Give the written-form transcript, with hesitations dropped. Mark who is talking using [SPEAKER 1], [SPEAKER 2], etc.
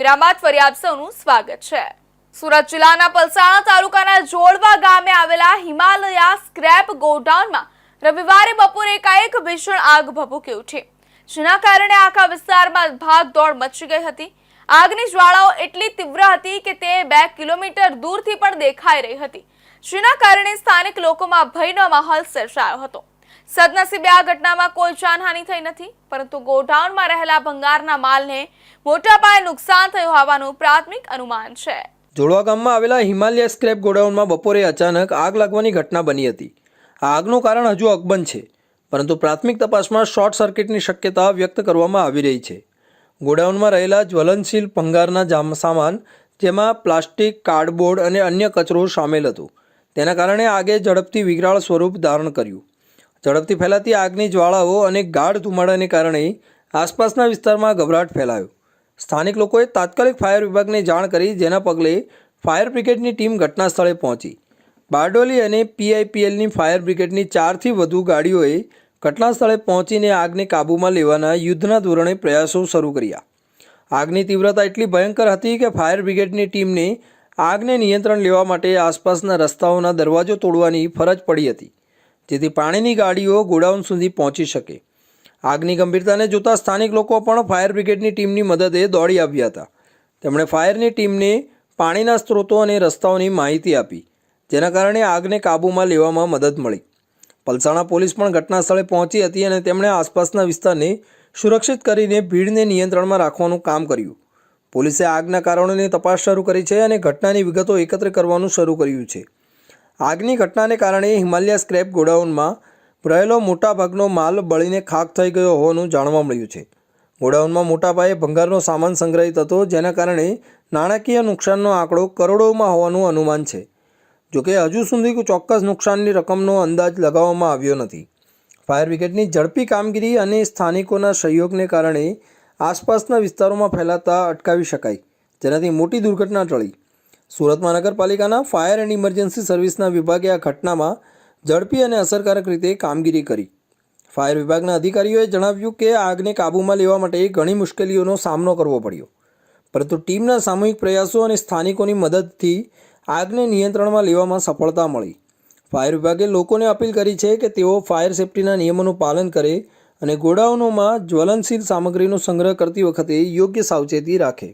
[SPEAKER 1] વિરામબાદ ફરી આપ સૌનું સ્વાગત છે। સુરત જિલ્લાના પલસાણા તાલુકાના જોડવા ગામે આવેલા હિમાલયા સ્ક્રેપ ગોડાઉનમાં રવિવારે બપોરે એકાએક ભીષણ આગ ભભૂકી ઉઠી, જેના કારણે આખા વિસ્તારમાં ભાગદોડ મચી ગઈ હતી। આગની જ્વાળાઓ એટલી તીવ્ર હતી કે તે 2 કિલોમીટર દૂરથી પણ દેખાઈ રહી હતી, જેના કારણે સ્થાનિક લોકોમાં ભયનો માહોલ સર્જાયો હતો। સદનસીબે આ ઘટનામાં કોઈ જાનહાનિ થઈ નથી, પરંતુ ગોડાઉનમાં રહેલા ભંગારના માલને મોટા પાયે નુકસાન થયું હોવાનું પ્રાથમિક અનુમાન છે।
[SPEAKER 2] જોડવા ગામમાં આવેલા હિમાલયા સ્ક્રેપ ગોડાઉનમાં બપોરે અચાનક આગ લાગવાની ઘટના બની હતી। આ આગનું કારણ હજુ અકબંધ છે, પરંતુ પ્રાથમિક તપાસમાં શોર્ટ સર્કિટની શક્યતા વ્યક્ત કરવામાં આવી રહી છે। ગોડાઉનમાં રહેલા જ્વલનશીલ ભંગારના સામાન, જેમાં પ્લાસ્ટિક, કાર્ડબોર્ડ અને અન્ય કચરો સામેલ હતો, તેના કારણે આગે ઝડપથી વિકરાળ સ્વરૂપ ધારણ કર્યું। ઝડપથી ફેલાતી આગની જ્વાળાઓ અને ગાઢ ધુમાડાને કારણે આસપાસના વિસ્તારમાં ગભરાટ ફેલાયો। સ્થાનિક લોકોએ તાત્કાલિક ફાયર વિભાગને જાણ કરી, જેના પગલે ફાયર બ્રિગેડની ટીમ ઘટના સ્થળે પહોંચી। બારડોલી અને PIPLની ફાયર બ્રિગેડની 4થી વધુ ગાડીઓએ ઘટના સ્થળે પહોંચીને આગને કાબૂમાં લેવાના યુદ્ધના ધોરણે પ્રયાસો શરૂ કર્યા। આગની તીવ્રતા એટલી ભયંકર હતી કે ફાયર બ્રિગેડની ટીમને આગને નિયંત્રણ લેવા માટે આસપાસના રસ્તાઓના દરવાજો તોડવાની ફરજ પડી હતી, જેથી પાણીની ગાડીઓ ગોડાઉન સુધી પહોંચી શકે। આગની ગંભીરતાને જોતા સ્થાનિક લોકો પણ ફાયર બ્રિગેડની ટીમની મદદે દોડી આવ્યા હતા। તેમણે ફાયરની ટીમને પાણીના સ્ત્રોતો અને રસ્તાઓની માહિતી આપી, જેના કારણે આગને કાબૂમાં લેવામાં મદદ મળી। પલસાણા પોલીસ પણ ઘટના સ્થળે પહોંચી હતી અને તેમણે આસપાસના વિસ્તારને સુરક્ષિત કરીને ભીડને નિયંત્રણમાં રાખવાનું કામ કર્યું। પોલીસે આગના કારણોની તપાસ શરૂ કરી છે અને ઘટનાની વિગતો એકત્ર કરવાનું શરૂ કર્યું છે। આગની ઘટનાને કારણે હિમાલયા સ્ક્રેપ ગોડાઉનમાં રહેલો મોટાભાગનો માલ બળીને ખાખ થઈ ગયો હોવાનું જાણવા મળ્યું છે। ગોડાઉનમાં મોટા પાયે ભંગારનો સામાન સંગ્રહિત હતો, જેના કારણે નાણાકીય નુકસાનનો આંકડો કરોડોમાં હોવાનું અનુમાન છે। જોકે હજુ સુધી ચોક્કસ નુકસાનની રકમનો અંદાજ લગાવવામાં આવ્યો નથી। ફાયર બ્રિગેડની ઝડપી કામગીરી અને સ્થાનિકોના સહયોગને કારણે આસપાસના વિસ્તારોમાં ફેલાતા અટકાવી શકાય, જેનાથી મોટી દુર્ઘટના ટળી। સુરત મહાનગરપાલિકાના ફાયર એન્ડ ઇમરજન્સી સર્વિસના વિભાગે આ ઘટનામાં ઝડપી અને અસરકારક રીતે કામગીરી કરી। ફાયર વિભાગના અધિકારીઓએ જણાવ્યું કે આગને કાબૂમાં લેવા માટે ઘણી મુશ્કેલીઓનો સામનો કરવો પડ્યો, પરંતુ ટીમના સામૂહિક પ્રયાસો અને સ્થાનિકોની મદદથી આગને નિયંત્રણમાં લેવામાં સફળતા મળી। ફાયર વિભાગે લોકોને અપીલ કરી છે કે તેઓ ફાયર સેફ્ટીના નિયમોનું પાલન કરે અને ગોડાઉનોમાં જ્વલનશીલ સામગ્રીનો સંગ્રહ કરતી વખતે યોગ્ય સાવચેતી રાખે।